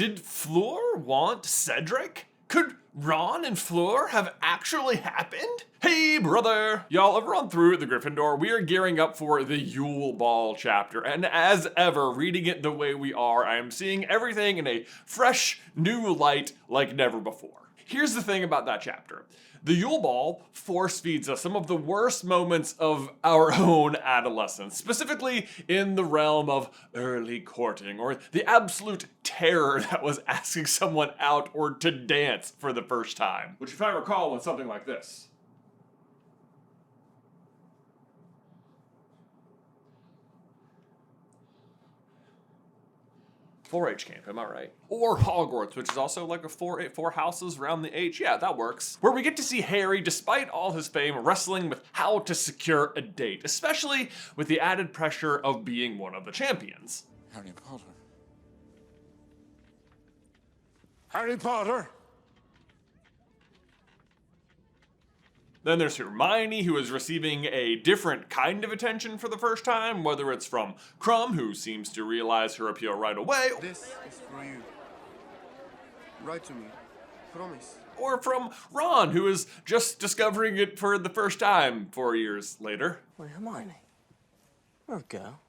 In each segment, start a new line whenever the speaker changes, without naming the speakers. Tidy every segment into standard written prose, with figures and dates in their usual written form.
Did Fleur want Cedric? Could Ron and Fleur have actually happened? Hey brother! Y'all, over on Through the Gryffindor, we are gearing up for the Yule Ball chapter, and as ever, reading it the way we are, I am seeing everything in a fresh, new light like never before. Here's the thing about that chapter. The Yule Ball force feeds us some of the worst moments of our own adolescence, specifically in the realm of early courting, or the absolute terror that was asking someone out or to dance for the first time. Which, if I recall, was something like this. 4-H camp, am I right? Or Hogwarts, which is also like a four houses around the H. Yeah, that works. Where we get to see Harry, despite all his fame, wrestling with how to secure a date, especially with the added pressure of being one of the champions.
Harry Potter. Harry Potter!
Then there's Hermione, who is receiving a different kind of attention for the first time, whether it's from Crumb, who seems to realize her appeal right away.
This is for you. Write to me. Promise.
Or from Ron, who is just discovering it for the first time 4 years later.
Wait, Hermione. You're a girl.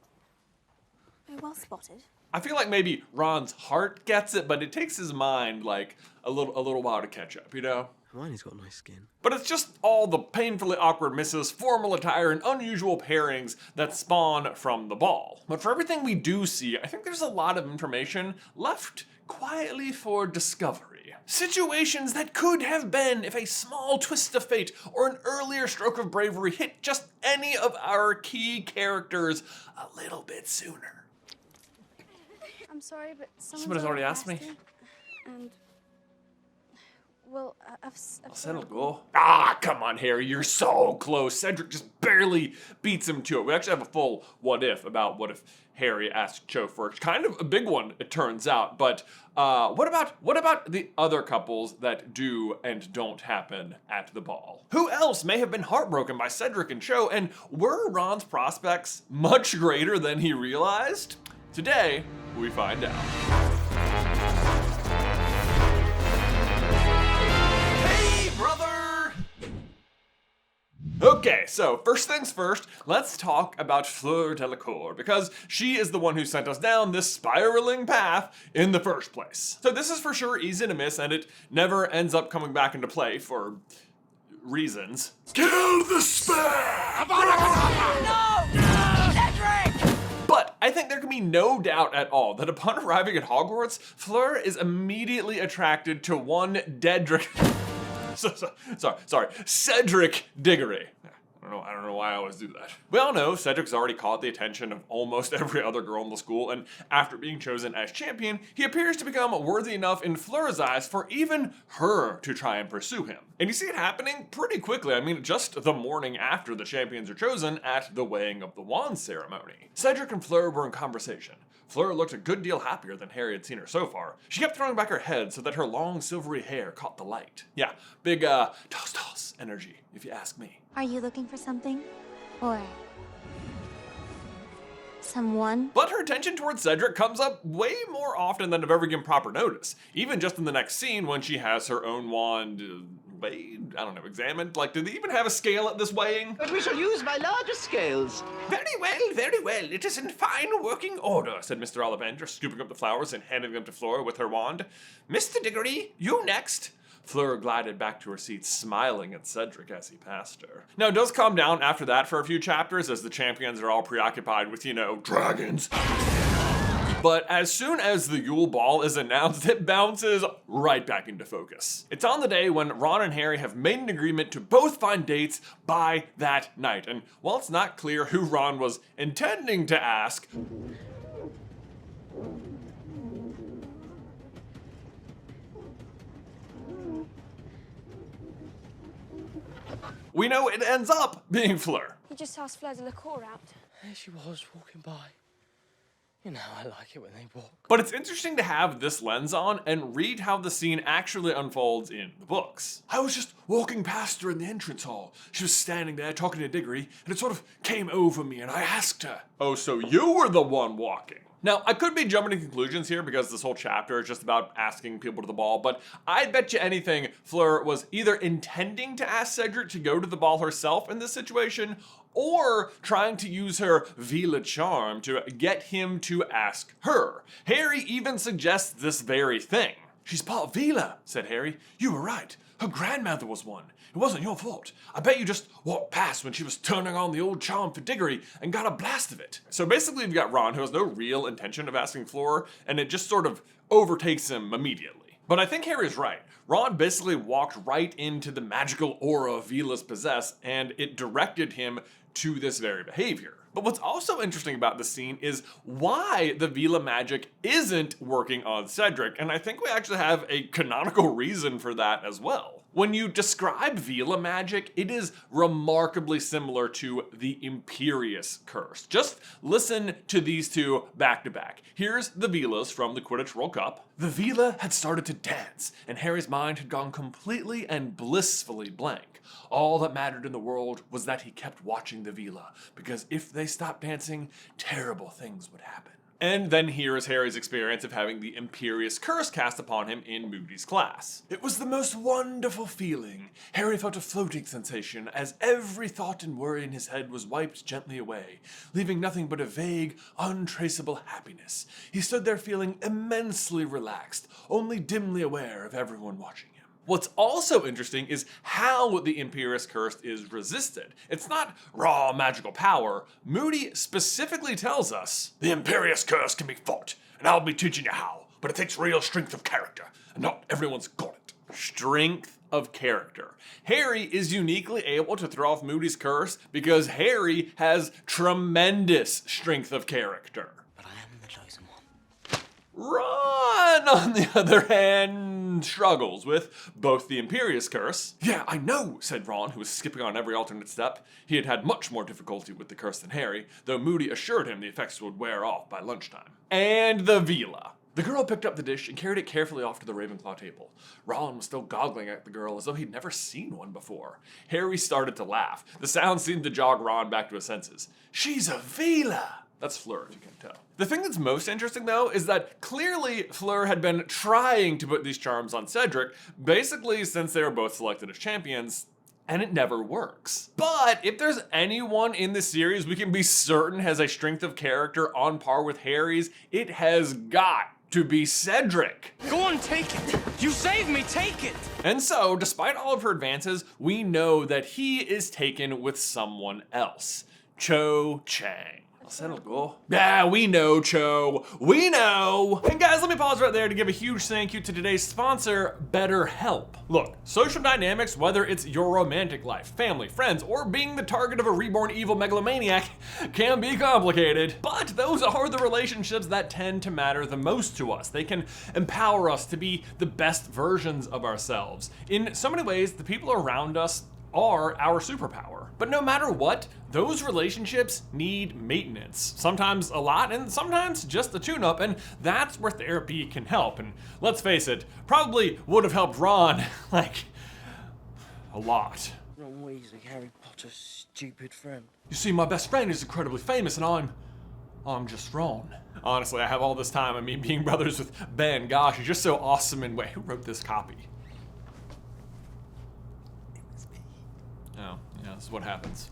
Oh, well spotted.
I feel like maybe Ron's heart gets it, but it takes his mind like a little while to catch up, you know?
Hermione's got nice skin.
But it's just all the painfully awkward misses, formal attire, and unusual pairings that spawn from the ball. But for everything we do see, I think there's a lot of information left quietly for discovery. Situations that could have been if a small twist of fate or an earlier stroke of bravery hit just any of our key characters a little bit sooner.
I'm sorry, but
Somebody's already asked me.
And well, I've
Said it'll go. Ah, come on, Harry, you're so close. Cedric just barely beats him to it. We actually have a full what if about what if Harry asked Cho first. Kind of a big one, it turns out. But what about the other couples that do and don't happen at the ball? Who else may have been heartbroken by Cedric and Cho, and were Ron's prospects much greater than he realized? Today, we find out. Okay, so first things first, let's talk about Fleur Delacour, because she is the one who sent us down this spiraling path in the first place. So this is for sure easy to miss, and it never ends up coming back into play for reasons.
Kill the spare!
No! Cedric!
But I think there can be no doubt at all that upon arriving at Hogwarts, Fleur is immediately attracted to one Dedrick. Sorry, Cedric Diggory. I don't know why I always do that. We all know Cedric's already caught the attention of almost every other girl in the school, and after being chosen as champion, he appears to become worthy enough in Fleur's eyes for even her to try and pursue him. And you see it happening pretty quickly. I mean, just the morning after the champions are chosen at the weighing of the wand ceremony. Cedric and Fleur were in conversation. Fleur looked a good deal happier than Harry had seen her so far. She kept throwing back her head so that her long silvery hair caught the light. Yeah, big toss energy, if you ask me.
Are you looking for something? Or someone?
But her attention towards Cedric comes up way more often than I've ever given proper notice. Even just in the next scene when she has her own wand weighed, I don't know, examined. Like, do they even have a scale at this weighing?
But we shall use my larger scales.
Very well. It is in fine working order, said Mr. Ollivander, scooping up the flowers and handing them to Fleur with her wand. Mr. Diggory, you next. Fleur glided back to her seat, smiling at Cedric as he passed her. Now, it does calm down after that for a few chapters as the champions are all preoccupied with, dragons. But as soon as the Yule Ball is announced, it bounces right back into focus. It's on the day when Ron and Harry have made an agreement to both find dates by that night. And while it's not clear who Ron was intending to ask, we know it ends up being Fleur.
You just asked Fleur Delacour out.
There she was, walking by. You know, I like it when they walk.
But it's interesting to have this lens on and read how the scene actually unfolds in the books. I was just walking past her in the entrance hall. She was standing there talking to Diggory, and it sort of came over me and I asked her. Oh, so you were the one walking? Now, I could be jumping to conclusions here because this whole chapter is just about asking people to the ball, but I bet you anything Fleur was either intending to ask Cedric to go to the ball herself in this situation, or trying to use her Vila charm to get him to ask her. Harry even suggests this very thing. "She's part Vila," said Harry. "You were right. Her grandmother was one. It wasn't your fault. I bet you just walked past when she was turning on the old charm for Diggory and got a blast of it." So basically you've got Ron, who has no real intention of asking Fleur, and it just sort of overtakes him immediately. But I think Harry's right. Ron basically walked right into the magical aura Vilas possess, and it directed him to this very behavior. But what's also interesting about this scene is why the Vila magic isn't working on Cedric, and I think we actually have a canonical reason for that as well. When you describe Vila magic, it is remarkably similar to the Imperious Curse. Just listen to these two back to back. Here's the Vilas from the Quidditch World Cup. The Vila had started to dance, and Harry's mind had gone completely and blissfully blank. All that mattered in the world was that he kept watching the Vila, because if they stopped dancing, terrible things would happen. And then here is Harry's experience of having the Imperious Curse cast upon him in Moody's class. "It was the most wonderful feeling. Harry felt a floating sensation as every thought and worry in his head was wiped gently away, leaving nothing but a vague, untraceable happiness. He stood there feeling immensely relaxed, only dimly aware of everyone watching him." What's also interesting is how the Imperious Curse is resisted. It's not raw magical power. Moody specifically tells us, "The Imperious Curse can be fought, and I'll be teaching you how, but it takes real strength of character, and not everyone's got it." Strength of character. Harry is uniquely able to throw off Moody's curse because Harry has tremendous strength of character.
But I am the chosen one.
Ron, on the other hand, struggles with both the Imperious Curse. "Yeah, I know," said Ron, who was skipping on every alternate step. He had had much more difficulty with the curse than Harry, though Moody assured him the effects would wear off by lunchtime. And the Vila. The girl picked up the dish and carried it carefully off to the Ravenclaw table. Ron was still goggling at the girl as though he'd never seen one before. Harry started to laugh. The sound seemed to jog Ron back to his senses. "She's a Vila!" That's Fleur, if you can tell. The thing that's most interesting, though, is that clearly Fleur had been trying to put these charms on Cedric, basically since they were both selected as champions, and it never works. But if there's anyone in the series we can be certain has a strength of character on par with Harry's, it has got to be Cedric.
Go on, take it. You saved me, take it.
And so, despite all of her advances, we know that he is taken with someone else. Cho Chang. Settle go. Yeah, we know, Cho. We know. And guys, let me pause right there to give a huge thank you to today's sponsor, BetterHelp. Look, social dynamics, whether it's your romantic life, family, friends, or being the target of a reborn evil megalomaniac, can be complicated. But those are the relationships that tend to matter the most to us. They can empower us to be the best versions of ourselves. In so many ways, the people around us are our superpower. But no matter what, those relationships need maintenance. Sometimes a lot, and sometimes just a tune-up, and that's where therapy can help. And let's face it, probably would have helped Ron, like, a lot.
Ron Weasley, Harry Potter's stupid friend.
You see, my best friend is incredibly famous, and I'm just Ron. Honestly, I have all this time of me being brothers with Ben. Gosh, he's just so awesome. And wait, who wrote this copy? Oh, yeah, this is what happens.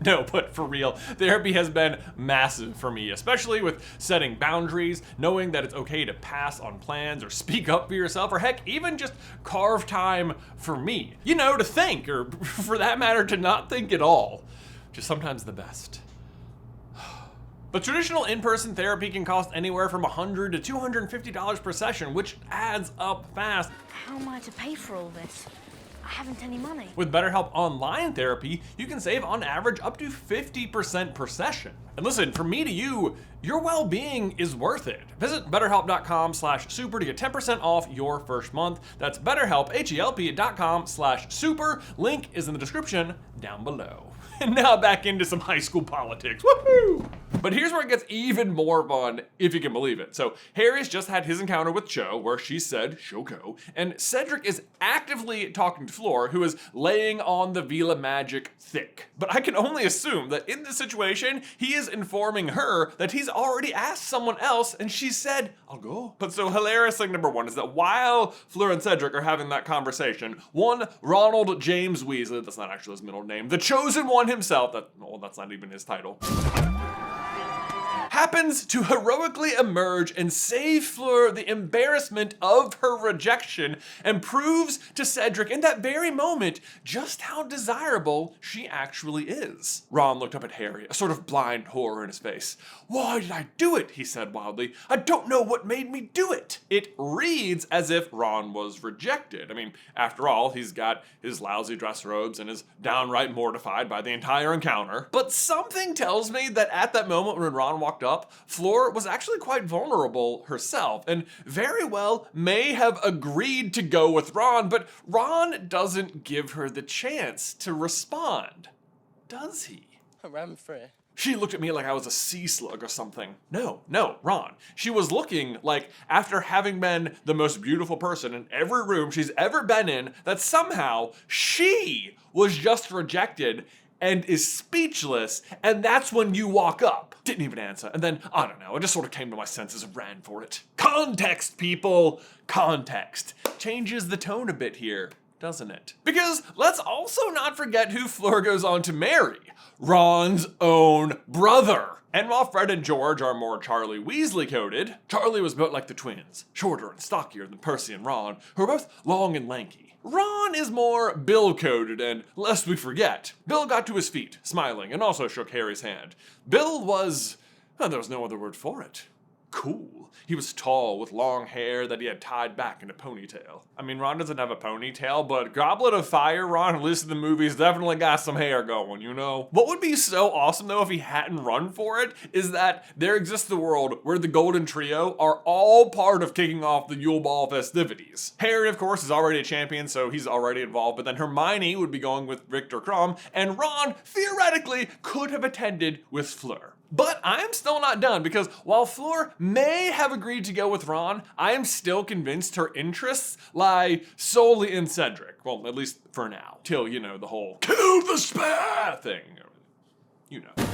No, but for real, therapy has been massive for me, especially with setting boundaries, knowing that it's okay to pass on plans or speak up for yourself, or heck, even just carve time for me. You know, to think, or for that matter, to not think at all. Just sometimes the best. But traditional in-person therapy can cost anywhere from $100 to $250 per session, which adds up fast.
How am I to pay for all this? I haven't any money.
With BetterHelp Online Therapy, you can save on average up to 50% per session. And listen, from me to you, your well-being is worth it. Visit betterhelp.com/super to get 10% off your first month. That's BetterHelp, HELP.com/super. Link is in the description down below. And now back into some high school politics. Woohoo! But here's where it gets even more fun, if you can believe it. So Harry's just had his encounter with Cho, where she said, Shoko, and Cedric is actively talking to Fleur, who is laying on the Vila magic thick. But I can only assume that in this situation, he is informing her that he's already asked someone else, and she said, I'll go. But so hilarious thing number one is that while Fleur and Cedric are having that conversation, one Ronald James Weasley, that's not actually his middle name, the chosen one himself, that's not even his title, happens to heroically emerge and save Fleur the embarrassment of her rejection and proves to Cedric in that very moment just how desirable she actually is. Ron looked up at Harry, a sort of blind horror in his face. Why did I do it? He said wildly. I don't know what made me do it. It reads as if Ron was rejected. I mean, after all, he's got his lousy dress robes and is downright mortified by the entire encounter. But something tells me that at that moment when Ron walked up, Fleur was actually quite vulnerable herself and very well may have agreed to go with Ron, but Ron doesn't give her the chance to respond, does he?
I ran for it.
She looked at me like I was a sea slug or something. No, Ron. She was looking like after having been the most beautiful person in every room she's ever been in, that somehow she was just rejected and is speechless, and that's when you walk up. Didn't even answer, and then, I don't know, I just sort of came to my senses and ran for it. Context, people! Context. Changes the tone a bit here, doesn't it? Because let's also not forget who Fleur goes on to marry. Ron's own brother. And while Fred and George are more Charlie Weasley coded, Charlie was built like the twins, shorter and stockier than Percy and Ron, who are both long and lanky. Ron is more Bill coded, and lest we forget, Bill got to his feet, smiling, and also shook Harry's hand. Bill was, there was no other word for it, cool. He was tall, with long hair that he had tied back in a ponytail. I mean, Ron doesn't have a ponytail, but Goblet of Fire Ron, at least in the movies, definitely got some hair going, you know? What would be so awesome, though, if he hadn't run for it, is that there exists a world where the Golden Trio are all part of kicking off the Yule Ball festivities. Harry, of course, is already a champion, so he's already involved, but then Hermione would be going with Victor Krum, and Ron, theoretically, could have attended with Fleur. But I am still not done, because while Fleur may have agreed to go with Ron, I am still convinced her interests lie solely in Cedric. Well, at least for now. Till, you know, the whole kill the spare thing. You know.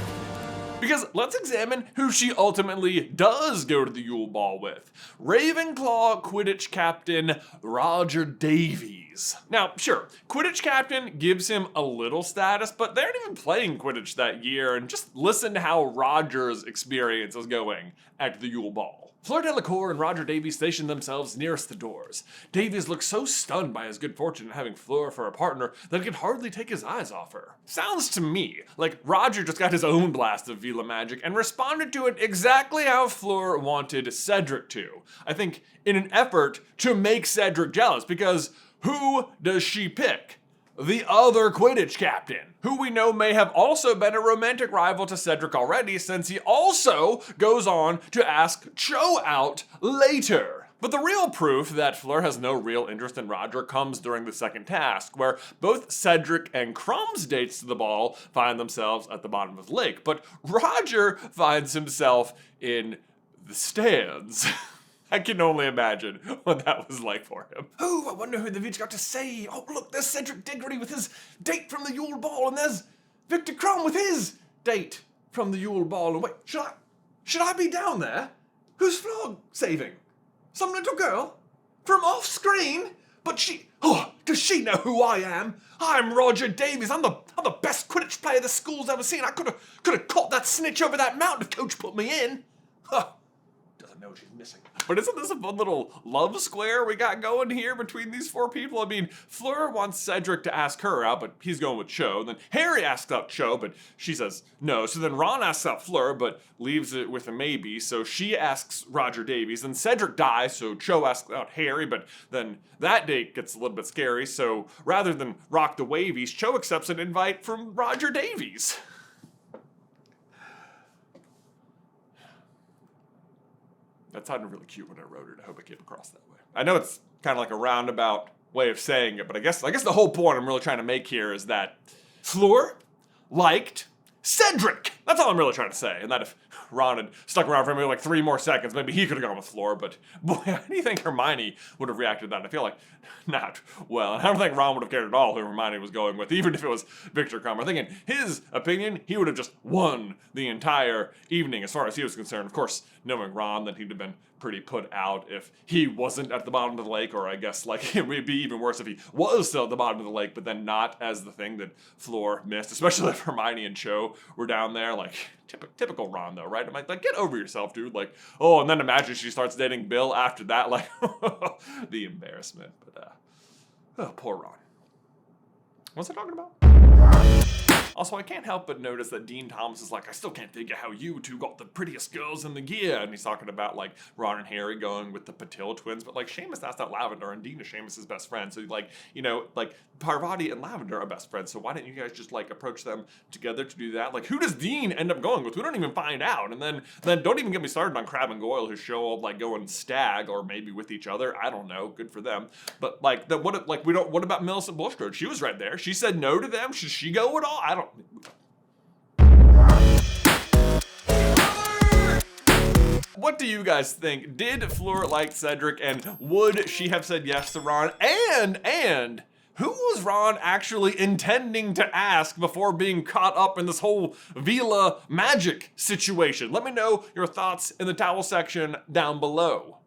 Because let's examine who she ultimately does go to the Yule Ball with. Ravenclaw Quidditch captain Roger Davies. Now, sure, Quidditch captain gives him a little status, but they aren't even playing Quidditch that year, and just listen to how Roger's experience is going at the Yule Ball. Fleur Delacour and Roger Davies stationed themselves nearest the doors. Davies looked so stunned by his good fortune in having Fleur for a partner that he could hardly take his eyes off her. Sounds to me like Roger just got his own blast of Vila magic and responded to it exactly how Fleur wanted Cedric to. I think in an effort to make Cedric jealous, because who does she pick? The other Quidditch captain, who we know may have also been a romantic rival to Cedric already, since he also goes on to ask Cho out later. But the real proof that Fleur has no real interest in Roger comes during the second task, where both Cedric and Krum's dates to the ball find themselves at the bottom of the lake, but Roger finds himself in the stands. I can only imagine what that was like for him. Oh, I wonder who the V's got to say. Oh, look, there's Cedric Diggory with his date from the Yule Ball, and there's Victor Krum with his date from the Yule Ball. And wait, should I be down there? Who's Fleur saving? Some little girl? From off screen? But does she know who I am? I'm Roger Davies. I'm the best Quidditch player the school's ever seen. I could have caught that snitch over that mountain if Coach put me in. Huh. Doesn't know she's missing. But isn't this a fun little love square we got going here between these four people? I mean, Fleur wants Cedric to ask her out, but he's going with Cho. Then Harry asks out Cho, but she says no. So then Ron asks out Fleur, but leaves it with a maybe. So she asks Roger Davies. Then Cedric dies, so Cho asks out Harry, but then that date gets a little bit scary. So rather than rock the wavies, Cho accepts an invite from Roger Davies. That sounded really cute when I wrote it. I hope it came across that way. I know it's kind of like a roundabout way of saying it, but I guess the whole point I'm really trying to make here is that Fleur liked Cedric. That's all I'm really trying to say. And that if Ron had stuck around for maybe like 3 more seconds, maybe he could have gone with Fleur. But boy, how do you think Hermione would have reacted to that? I feel like not well. And I don't think Ron would have cared at all who Hermione was going with, even if it was Victor Crumb. I think in his opinion, he would have just won the entire evening as far as he was concerned. Of course, knowing Ron, then he'd have been pretty put out if he wasn't at the bottom of the lake, or I guess like it would be even worse if he was still at the bottom of the lake, but then not as the thing that Fleur missed, especially if Hermione and Cho were down there. Like typical Ron though, right? I'm like get over yourself, dude. Like, oh, and then imagine she starts dating Bill after that, like the embarrassment. But oh, poor Ron. What's I talking about? Also, I can't help but notice that Dean Thomas is like, I still can't figure how you two got the prettiest girls in the year. And he's talking about, like, Ron and Harry going with the Patil twins. But, like, Seamus asked out Lavender, and Dean is Seamus's best friend. So, like, you know, like, Parvati and Lavender are best friends. So why didn't you guys just, like, approach them together to do that? Like, who does Dean end up going with? We don't even find out. And then don't even get me started on Crabbe and Goyle, who show up, like, going stag or maybe with each other. I don't know. Good for them. But, like, what about Millicent Bulstrode? She was right there. She said no to them. Should she go at all? I don't... What do you guys think? Did Fleur like Cedric, and would she have said yes to Ron? And who was Ron actually intending to ask before being caught up in this whole Vila magic situation? Let me know your thoughts in the towel section down below.